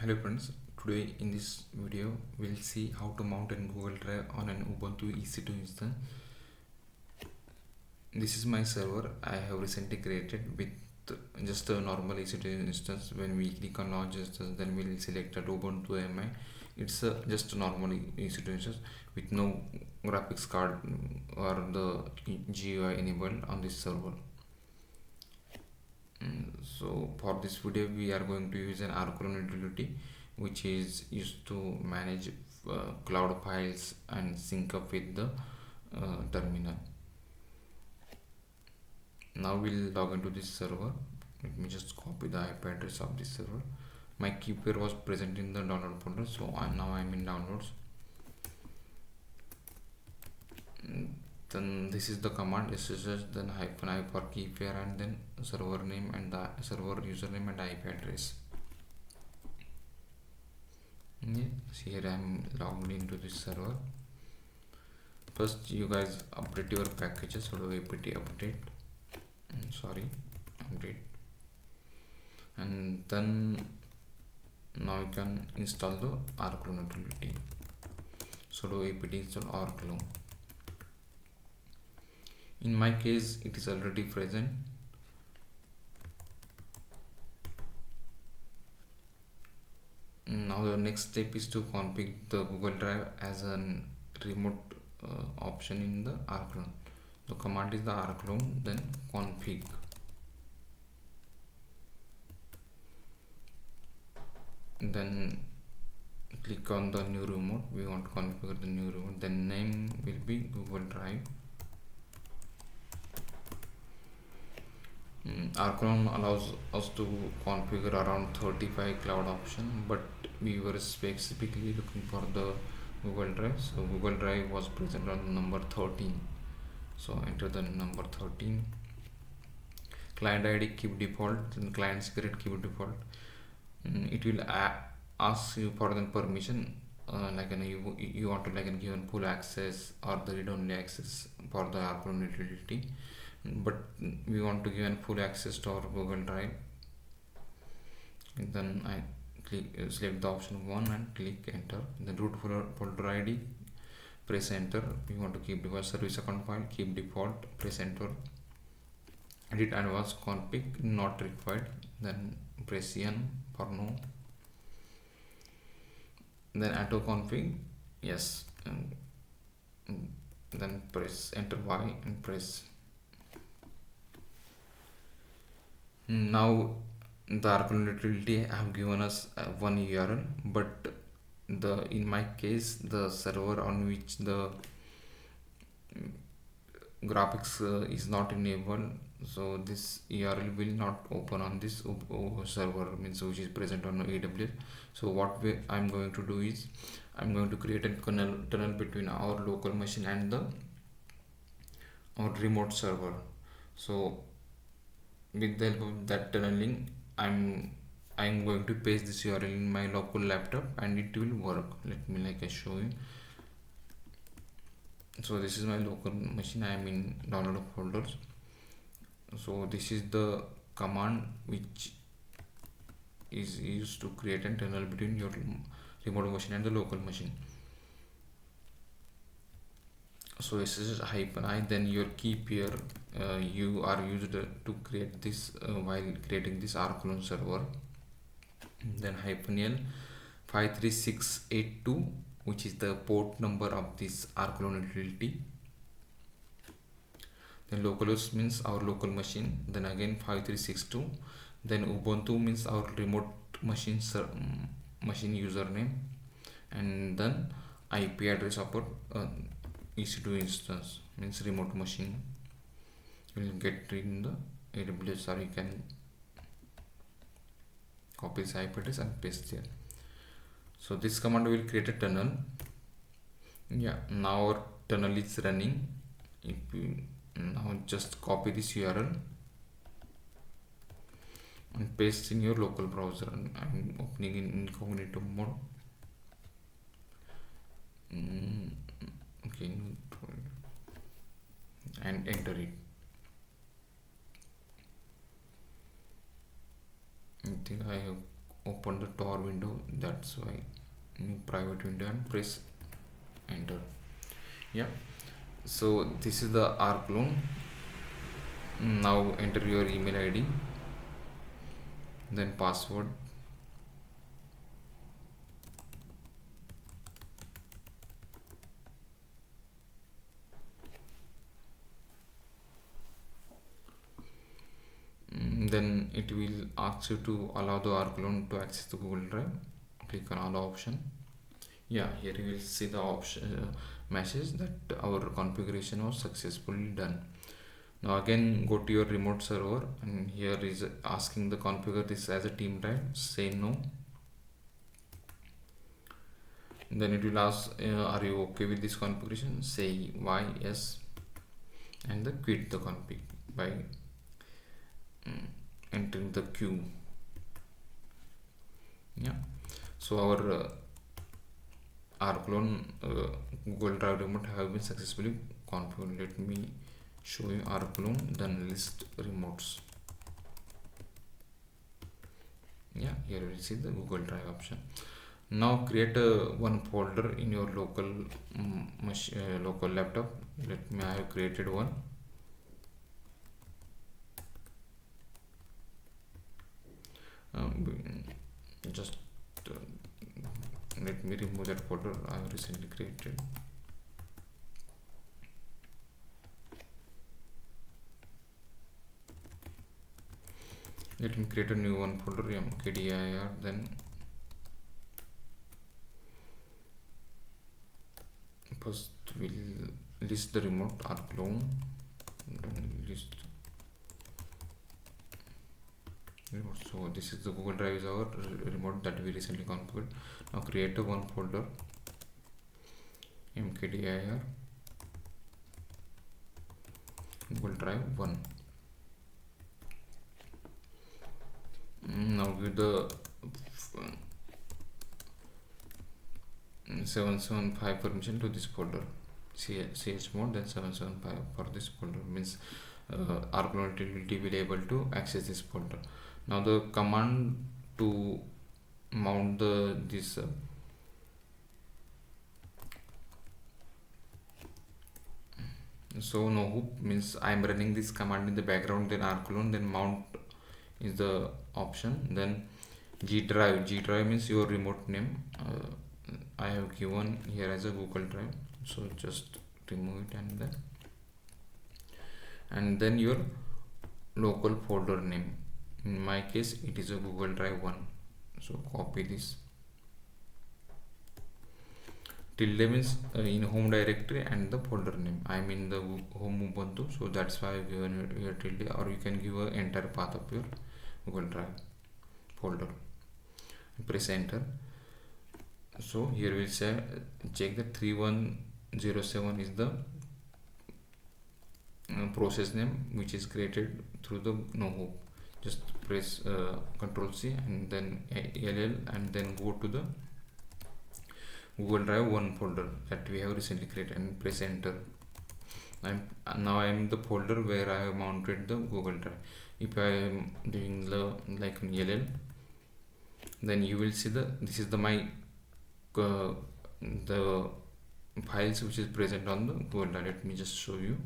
Hello friends, today in this video we'll see how to mount a Google Drive on an Ubuntu EC2 instance. This is my server I have recently created with just a normal EC2 instance. When we click on launch instance, then we'll select that Ubuntu MI. It's just a normal EC2 instance with no graphics card or the GUI enabled on this server. So for this video we are going to use an Rclone utility which is used to manage cloud files and sync up with the terminal. Now we'll log into this server. Let me just copy the IP address of this server. My key pair was present in the download folder, so I'm in downloads. Then this is the command ssh then -i for key pair and then server name and the server username and IP address. Here I'm logged into this server. First you guys update your packages. So apt update update, and then now you can install the Rclone utility. Sudo apt install Rclone. In my case it is already present. Now the next step is to configure the Google Drive as a remote option in the Rclone. The command is the Rclone, then config. Then click on the new remote. We want to configure the new remote. The name will be Google Drive. Rclone allows us to configure around 35 cloud options, but we were specifically looking for the Google Drive. So Google Drive was present on number 13. So enter the number 13. Client ID keep default, and client secret keep default. It will ask you for the permission, you want to give full access or the read-only access for the Rclone utility, but we want to give full access to our Google Drive. And then I select the option 1 and click enter. The root folder ID, press enter. We want to keep default. Service account file keep default, press enter. Edit advanced config not required, then press N for no. Then auto config yes, and then press enter Y and press. Now the Rclone utility have given us one URL, but in my case the server on which the graphics is not enabled, so this URL will not open on this server, which is present on AWS. So what I'm going to do is I'm going to create a tunnel between our local machine and our remote server. So with the help of that tunneling, I'm going to paste this URL in my local laptop and it will work. Let me show you. So this is my local machine. I am in download folders. So this is the command which is used to create a tunnel between your remote machine and the local machine. So this is -i, then your key pair you are used to create this while creating this Rclone server. Then -l 53682, which is the port number of this Rclone utility. Then localhost means our local machine, then again 5362, then Ubuntu means our remote machine username, and then IP address of our EC2 instance means remote machine. You will get in the AWS, or you can copy this IP address and paste here. So this command will create a tunnel. Now our tunnel is running. If you now just copy this URL and paste in your local browser. I'm opening in incognito mode. Okay, and enter it. I think I have open the tor window, that's why new private window and press enter. Yeah, so this is the Rclone. Now enter your email ID, then password. Then it will ask you to allow the Rclone to access the Google Drive. Click on allow option. Yeah, here you will see the option message that our configuration was successfully done. Now again go to your remote server, and here is asking the configure this as a team drive. Say no. Then it will ask are you okay with this configuration? Say why, yes, and then quit the config by entering the queue. Yeah, so our Rclone Google Drive remote have been successfully configured. Let me show you Rclone, then list remotes. Yeah, here you will see the Google Drive option. Now create one folder in your local local laptop. Let me, I have created one. Just let me remove that folder I have recently created. Let me create a new one folder, mkdir, then first we'll list the remote Rclone, then list remote. So this is the Google Drive is our remote that we recently configured. Now create a one folder, mkdir Google Drive 1. Now give the 775 permission to this folder, chmod, then 775 for this folder, means Rclone utility will be able to access this folder. Now the command to mount this so no hoop means I am running this command in the background, then Rclone, then mount is the option. Then G drive means your remote name. I have given here as a Google Drive, so just remove it, and then your local folder name. In my case it is a Google Drive 1, so copy this. Tilde means in home directory and the folder name. I am in the home Ubuntu, so that's why I have given here tilde, or you can give an entire path of your Google Drive folder. Press enter. So here we'll say check that 3107 is the process name which is created through the no hoop. Just press Ctrl C and then LL, and then go to the Google Drive 1 folder that we have recently created and press enter. Now I am in the folder where I have mounted the Google Drive. If I am doing the like LL, then you will see this is the my the files which is present on the Google Drive. Let me just show you.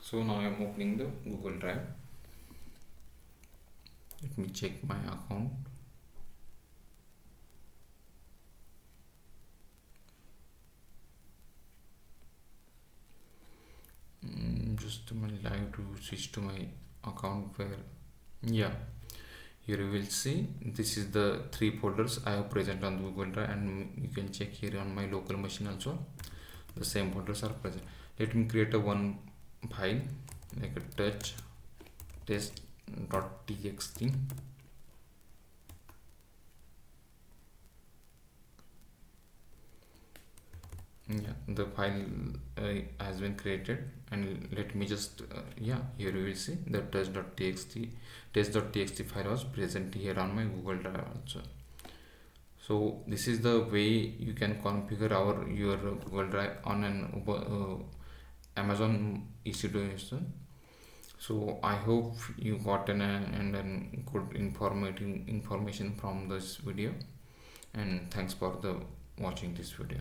So now I am opening the Google Drive. Let me check my account. Just a minute, I have to switch to my account where, yeah, here you will see this is the 3 folders I have present on Google Drive, and you can check here on my local machine also the same folders are present. Let me create a one file like a touch test.txt. Yeah, the file has been created, and let me just yeah, here you will see the test.txt file was present here on my Google Drive also. So this is the way you can configure your Google Drive on an Amazon EC2 instance. So I hope you got an good informative information from this video, and thanks for the watching this video.